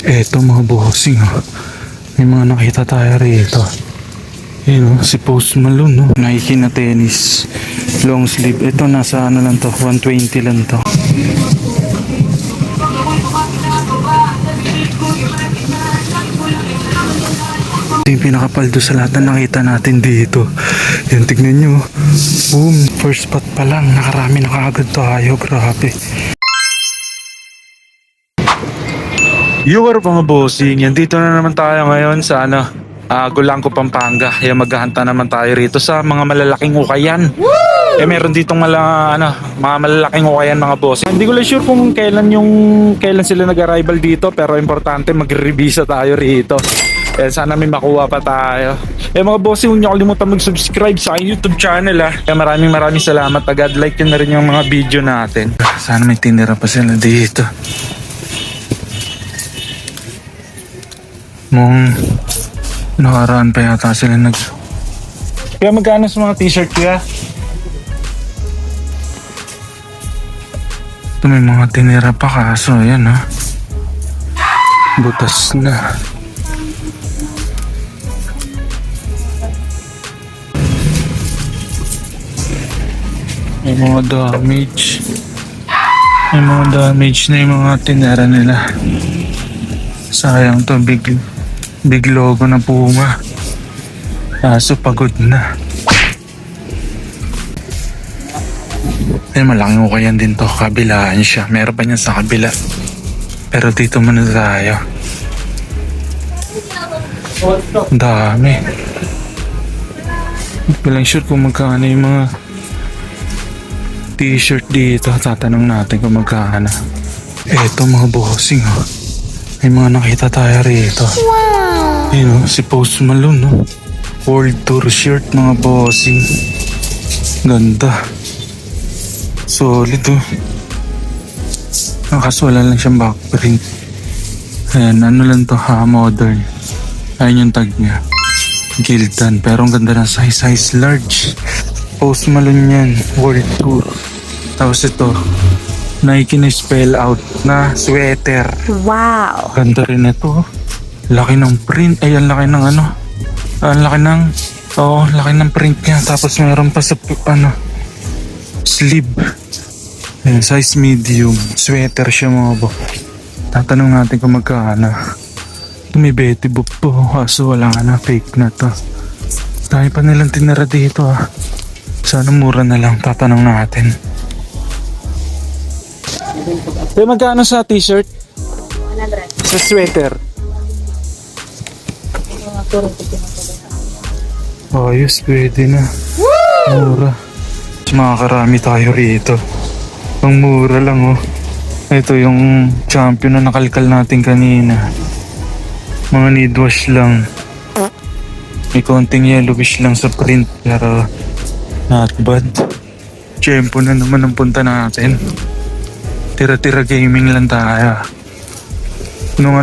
Eto mga bossing, oh. May mga nakita tayo rito. Yun, oh, si Post Malone, no? Nike na tennis. Long sleeve. Ito nasa ano lang to, 120 lang to. Ito yung pinakapaldo sa lahat na nakita natin dito. Yan, tignan nyo. Boom, first spot pa lang. Nakarami na kaagad tayo. Grabe. Yung mga bossing, yan dito na naman tayo ngayon sa Gulangco, Pampanga. Kaya maghahanta naman tayo rito sa mga malalaking ukayan. Meron ditong mga malalaking ukayan mga bossing. Hindi ko lang sure kung kailan sila nag-arrival dito, pero importante mag-revisa tayo rito. Sana may makuha pa tayo. Mga bossing, huwag niyo kalimutan mag-subscribe sa aking YouTube channel. Kaya maraming salamat agad. Like nyo na rin yung mga video natin. Sana may tinira pa sila dito. Nung nakaraan pa yata sila Kaya magkano sa mga t-shirt kaya? Ito may mga tinira pa kaso yan butas na. May mga damage. May mga damage na yung mga tinira nila. Sayang to, big logo na Puma. Kaso pagod na. Malaking ukayan din to. Kabilaan siya. Meron pa niyan sa kabila. Pero dito muna tayo. Dami. Hindi ko lang sure kung magkano yung mga t-shirt dito. Tatanong natin kung magkano. Eto mga bossing, may mga nakita tayo rito. Wow! Yun, si Post Malone, no? World Tour shirt mga bossing. Ganda. Solid, kaso wala lang siyang backprint. Ayan, ano lang to, modern. Ayun yung tag niya. Gildan, pero ang ganda ng size large. Post Malone yan, World Tour. Tapos ito, Nike na spell out na sweater. Wow! Ganda rin ito. Laki ng print. Ay, ang laki ng ang laki ng laki ng print niya. Tapos meron pa sa sleeve. Ayan, size medium. Sweater siya mga bo. Tatanong natin kung magkano. Ito may Betty Boop to. Kaso wala fake na to. Dahil pa nilang tinira dito Sana mura na lang. Tatanong natin. Magkano sa t-shirt? 100. Sa sweater? Ayos, pwede na. Mura. Makakarami tayo rito. Ang mura lang Ito yung champion na nakalkal natin kanina. Mga need wash lang. May konting yellowish lang sa print, pero not bad. Tiyempo na naman ang punta natin. Tira-tira gaming lang tayo. Nung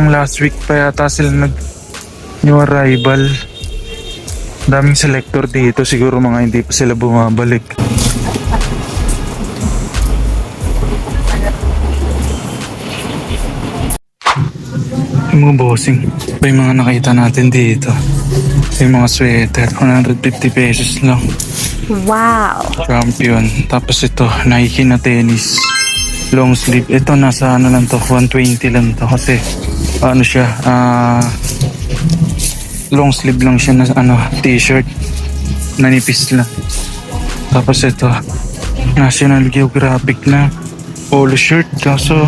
last week pa yata sila new arrival. Daming selector dito, siguro mga hindi pa sila bumabalik. Yung mga bossing, yung mga nakita natin dito. Yung mga sweater, 150 pesos lang. Wow! Champion. Tapos ito, Nike na tennis. Long sleeve. Ito nasa lang to, 120 lang to. Kasi, siya, long sleeve lang siya na t-shirt. Nanipis lang. Tapos ito, National Geographic na polo shirt. Kaso,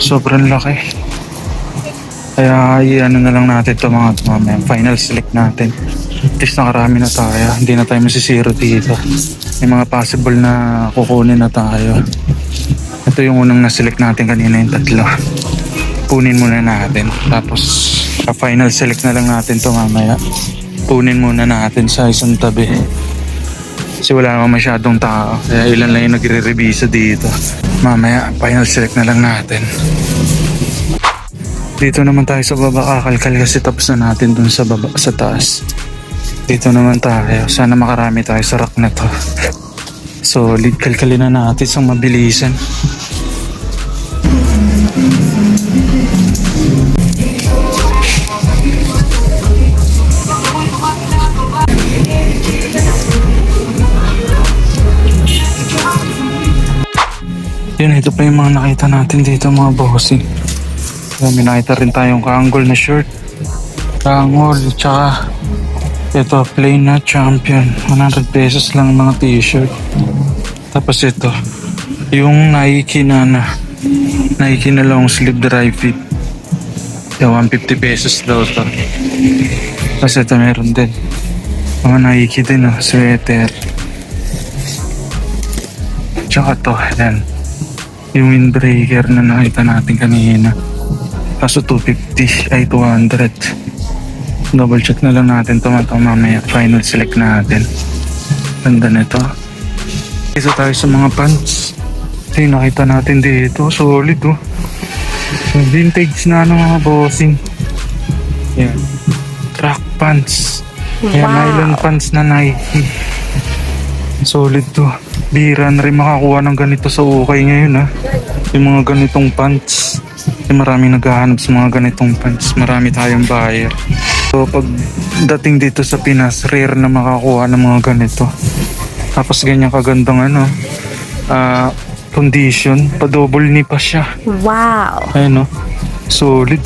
sobrang laki. Kaya, na lang natin ito mga mamaya. Final select natin. At least nakarami na tayo. Hindi na tayo masisiro dito. May mga possible na kukunin na tayo. Ito yung unang na-select natin kanina, yung tatlo. Punin muna natin. Tapos final select na lang natin to mamaya. Punin muna natin sa isang tabi. Kasi wala naman masyadong tao. Kaya ilan lang yung nagre-revisa dito. Mamaya final select na lang natin. Dito naman tayo sa baba kakalkal kasi tapos na natin dun sa baba, sa taas. Dito naman tayo. Sana makarami tayo sa rack na to. So, kalkalin na natin sa mabilisan. Yun, ito pa yung mga nakita natin dito mga bossing. May nakita rin tayong kaanggol na shirt. Kaanggol, tsaka ito, plain na champion. 100 pesos lang mga t-shirt. Tapos ito, yung Nike na Nike na long sleeve dry fit. Yung 150 pesos daw to. Tapos ito meron din. Mga Nike din, sweater. Tsaka to, yan. Yung windbreaker na nakita natin kanina. Kaso 250 ay 200. Double check na lang natin ito mamaya. Final select natin. Ganda nito. Isa tayo sa mga pants. Kasi nakita natin dito. Solid vintage na mga bossing. Yan. Track pants. Yan, nylon pants na Nike. Solid to. Bira na rin makakuha ng ganito sa ukay ngayon Yung mga ganitong pants. Maraming naghahanap sa mga ganitong pants. Marami tayong buyer. So pag dating dito sa Pinas, rare na makakuha ng mga ganito. Tapos ganyan kagandang condition. Pa-double knee pa siya. Wow! Ayun solid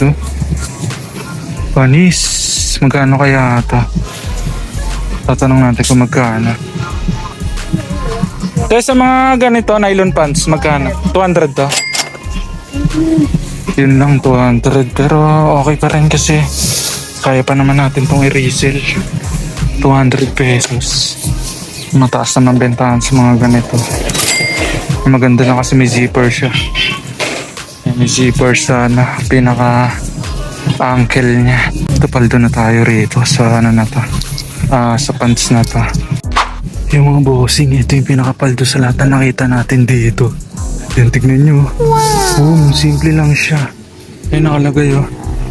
Panis. Magkano kaya ata? Tatanong natin kung magkano. Kaya sa mga ganito, nylon pants, magkano? 200 to? Yun lang, 200. Pero okay pa rin kasi kaya pa naman natin itong i-resell. 200 pesos. Mataas naman bentahan sa mga ganito. Maganda na kasi may zipper siya. May zipper sa pinaka ankle niya. Ito, paldo na tayo rito sa sa pants na to. Yung mga bossing, ito yung pinakapaldo sa lahat na nakita natin dito. Yan, tignan nyo. Wow! Simple lang siya. Yan nakalagay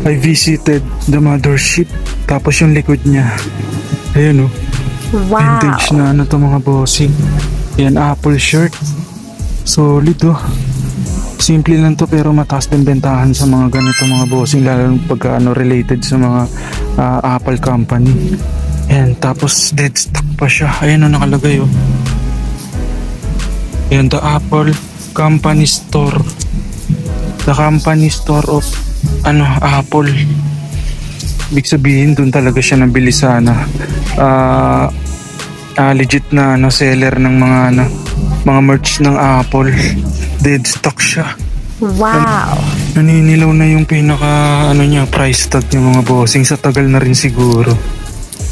I visited the mothership. Tapos yung likod niya. Ayan Wow! Vintage na to mga bossing. Yan, Apple shirt. Solid Simple lang to pero mataas din bentahan sa mga ganito mga bossing. Lalo pagka related sa mga Apple company. Yan, tapos dead stock pa siya. Ayan nakalagay Yan, the Apple Company Store. The company store of Apple. Ibig sabihin dun talaga siya nabili sa legit na seller ng mga merch ng Apple. Dead stock siya. Wow! Naninilaw na yung pinaka niya, price tag niya mga bossing. Sa tagal na rin siguro.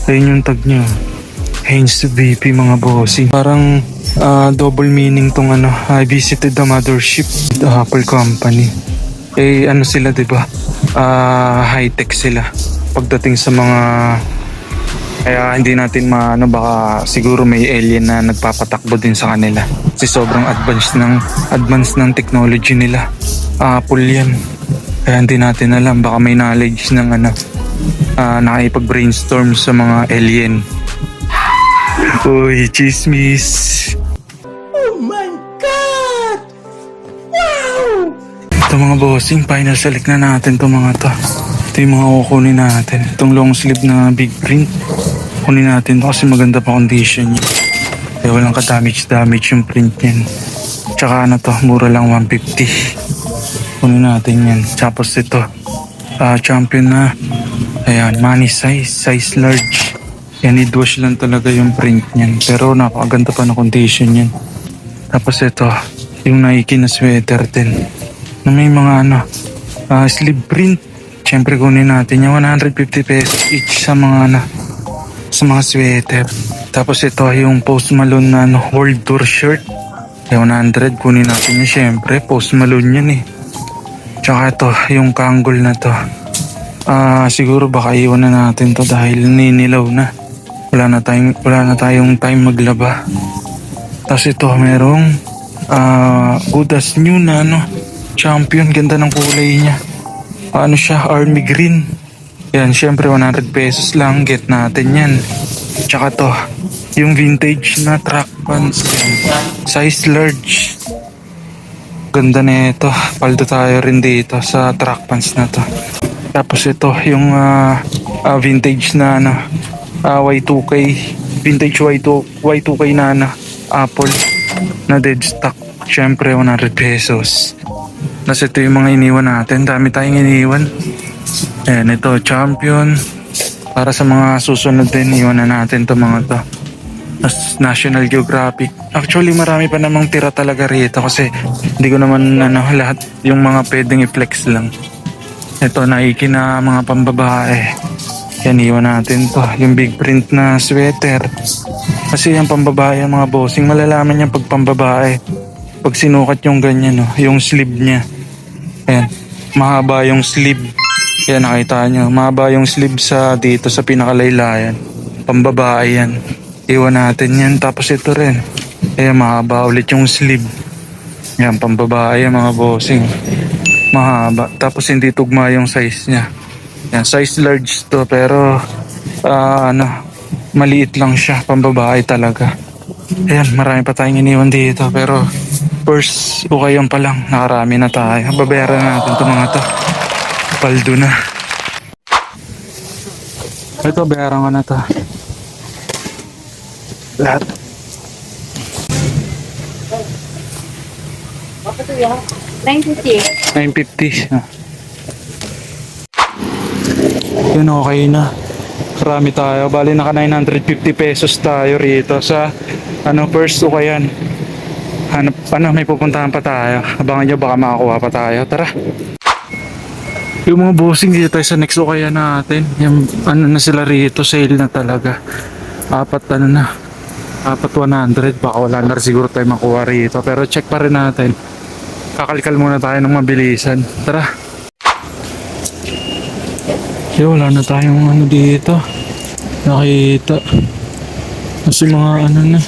Ayun yung tag niya. Heinz VP mga bossing. Parang double meaning tong I visited the mothership, the Apple company. Sila diba? High-tech sila. Pagdating sa mga kaya hindi natin baka siguro may alien na nagpapatakbo din sa kanila. Kasi sobrang advanced ng technology nila. Apple yan. Kaya hindi natin alam. Baka may knowledge ng nakipag-brainstorm sa mga alien. Uy, chismis. Oh my God! Wow! Ito mga bossing, final select na natin to mga to. Ito yung mga kukunin natin. Itong long sleeve na big print. Kunin natin to kasi maganda pa condition niya. Kaya walang ka-damage yung print niyan. Tsaka mura lang 150. Kunin natin yan. Tapos ito, champion na. Ayan, money size large. Yan, i-wash lang talaga yung print niyan. Pero napakaganda pa na condition yan. Tapos ito, yung Nike na sweater din. Na may mga sleeve print. Siyempre kunin natin yung 150 pesos each sa mga sweater. Tapos ito yung Post Malone na World Tour shirt. Yung 100 kunin natin yun. Siyempre, Post Malone yan Tsaka ito, yung kanggol na to. Siguro baka iwan na natin to dahil ninilaw na. Wala na tayong time maglaba. Tapos ito merong good as new na champion. Ganda ng kulay niya. Siya, army green. Yan, syempre 100 pesos lang. Get natin yan. Tsaka to, yung vintage na track pants. Size large. Ganda na ito. Paldo tayo rin dito sa track pants na to. Tapos ito, yung vintage na Y2K. Vintage Y2K na Apple na dead stock. Syempre, 100 pesos. Tapos ito yung mga iniwan natin. Dami tayong iniwan. Ayan, ito, champion. Para sa mga susunod din, iwan na natin to mga to. Tapos National Geographic. Actually, marami pa namang tira talaga rito kasi hindi ko naman lahat yung mga pwedeng i-flex lang. Ito, Nike na mga pambabae. Yan, iwan natin to. Yung big print na sweater. Kasi yung pambabae, mga bossing, malalaman yan pag pambabae. Pag sinukat yung ganyan, yung sleeve niya. Ayan, mahaba yung sleeve. Ayan, nakita nyo. Mahaba yung sleeve dito sa pinakalaylayan. Pambabae yan. Iwan natin yan. Tapos ito rin. Ayan, mahaba ulit yung sleeve. Ayan, pambabae yan mga bossing. Mahaba. Tapos hindi tugma yung size niya. Ayan, size large to pero maliit lang siya. Pambabae talaga. Ayan, marami pa tayong iniwan dito pero first ukayan pa lang, nakarami na tayo. Babayaran natin itong mga to. Paldo na. Ito, bayaran ko na to. Lahat. 950. 950. Yun, okay na. Marami tayo. Bali naka 950 pesos tayo rito sa first ukayan. May pupuntahan pa tayo. Abangan nyo, baka makakuha pa tayo. Tara. Yung mga bossing dito tayo sa next ukayan natin. Yung na sila rito, sale na talaga. Apat 100. Baka wala na siguro tayo makuha rito. Pero check pa rin natin. Kakalikal muna tayo ng mabilisan. Tara. Wala na tayong dito. Nakita. Kasi mga na.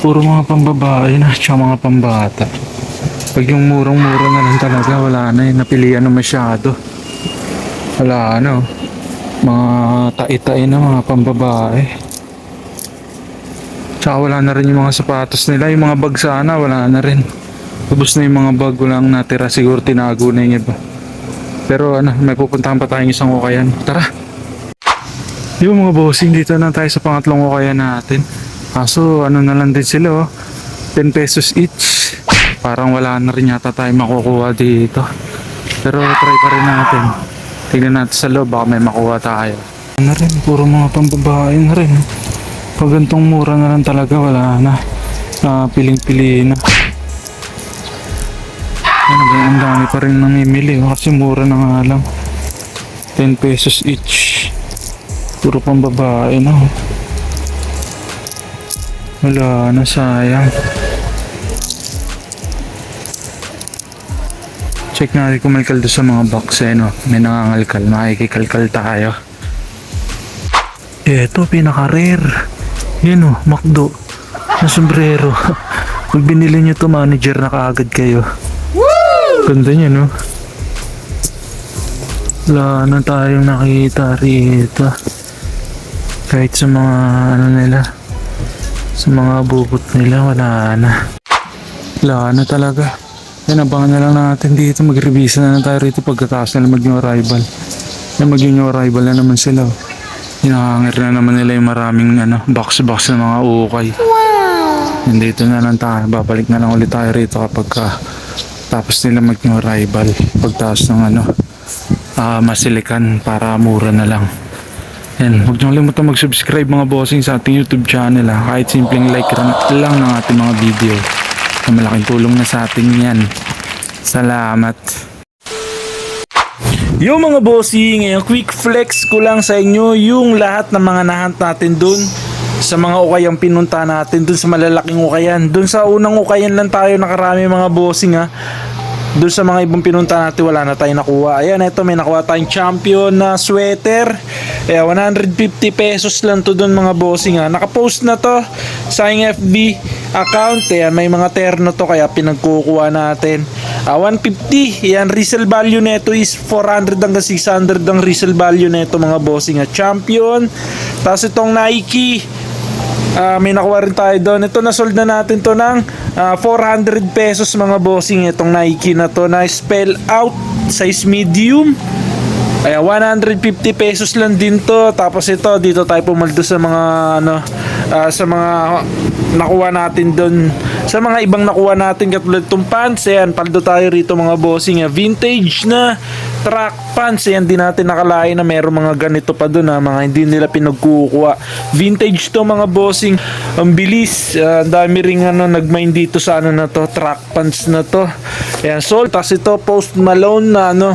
Puro mga pambabae na, tsaka mga pambata. Pag yung murang-mura na lang talaga, wala na eh. Napilian na masyado. Wala na. Mga tai-tai na mga pambabae. Tsaka wala na rin yung mga sapatos nila. Yung mga bag sana, wala na rin. Tapos na yung mga bag, walang natira. Siguro tinago na yung iba. Pero may pupuntahan pa tayong isang ukayan. Tara! Yung mga bossing, dito na tayo sa pangatlong ukayan natin. Kaso na lang din sila 10 pesos each. Parang wala na rin yata tayo makukuha dito. Pero try pa rin natin. Tignan natin sa loob, baka may makuha tayo. Rin, puro mga pambabae na rin. Pag gantong mura na lang talaga, wala na. Piling-pili na. Ang dami pa rin namimili kasi mura na nga lang. 10 pesos each. Puro pambabae na. Wala na, sayang. Check natin kung may kaldo sa mga box may nangangalkal, makikikalkal tayo. Eto, pinaka-rare. Yan McDo na sombrero. Pag binili nyo to, manager na kaagad kayo. Ganda niya wala na tayong nakita rito. Kahit sa mga nila, sa mga bubot nila, wala na. Wala na talaga. Yan, abangan na lang natin dito. Mag-revisa na tayo rito pagkatapos nila mag-new arrival. Yan, mag-new arrival na naman sila. Hinahangir na naman nila yung maraming box-box na mga ukay. Wow! Nandito na lang tayo. Babalik na lang ulit tayo rito kapag tapos nila mag-new arrival. Pagtaas ng masilikan para mura na lang. Yan, huwag niyong limutan mag-subscribe mga bossing sa ating YouTube channel kahit simpleng like lang ng ating mga video. Malaking tulong na sa atin yan. Salamat. Yo mga bossing, ngayon quick flex ko lang sa inyo yung lahat ng mga nahunt natin dun sa mga ukayang pinunta natin dun sa malalaking ukayan. Dun sa unang ukayan lang tayo nakarami mga bossing Doon sa mga ibang pinunta natin wala na tayong nakuha. Ayan, ito may nakuha tayong champion na sweater. 150 pesos lang to doon mga bossing Nakapost na to sa aking FB account. Ayan, may mga terno to kaya pinagkukuha natin. 150. Ayan, resale value nito is 400 hanggang 600 ang resale value nito mga bossing champion. Tapos itong Nike, may nakuha rin tayo doon. Ito na sold na natin to ng 400 pesos mga bossing. Itong Nike na to na spell out size medium. Ay 150 pesos lang din to. Tapos ito dito tayo pumaldo sa mga sa mga nakuha natin doon Sa mga ibang nakuha natin katulad itong pants, ayan, paldo tayo rito mga bossing. Vintage na track pants, ayan, di natin nakalain na meron mga ganito pa doon, mga hindi nila pinagkukuha. Vintage to mga bossing. Ang bilis, ang dami ring nagmine dito sa na to, track pants na to. Ayan, sold. Tapos ito, Post Malone na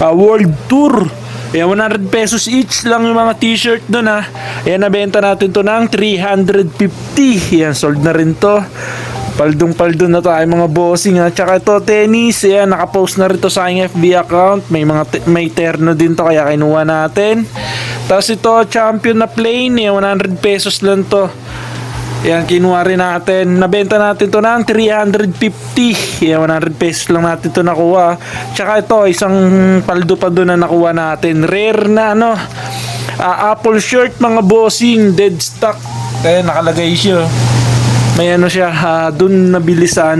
World Tour. Ayan, 100 pesos each lang yung mga t-shirt doon Ayan, nabenta natin to ng 350. Ayan, sold na rin to. Paldong-paldo na tayo mga bossing Tsaka ito, tennis. Ayan, nakapost na rin to sa aking FB account. May terno din to kaya kinuha natin. Tapos ito, champion na plain. Ayan, 100 pesos lang to. Ayan, kinuha rin natin. Nabenta natin to ng 350. Ayan, 100 pesos lang natin to nakuha. Tsaka ito, isang paldo pa doon na nakuha natin. Rare na Apple shirt mga bossing. Dead stock. Ayan, nakalagay siya. May siya. Doon nabili sa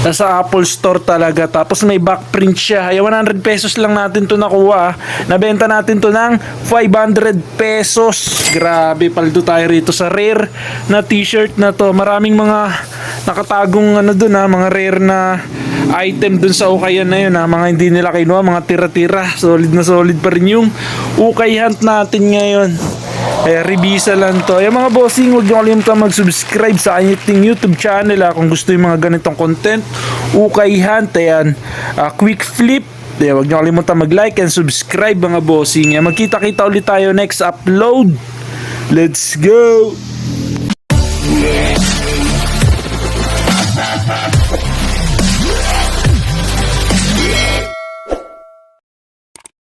nasa Apple Store talaga. Tapos may backprint siya. Ay 100 pesos lang natin to nakuha. Nabenta natin to ng 500 pesos. Grabe, paldo tayo rito sa rare na t-shirt na to. Maraming mga nakatagong doon mga rare na item dun sa ukayan na yun mga hindi nila kinuha, mga tira-tira. Solid na solid pa rin yung ukay hunt natin ngayon. Revisa lang to. Yung mga bossing, huwag nyo kalimutan mag-subscribe sa ating YouTube channel kung gusto yung mga ganitong content. Ukay hunt, ayan. Quick flip. Huwag nyo kalimutan mag-like and subscribe mga bossing. Magkita-kita ulit tayo next upload. Let's go!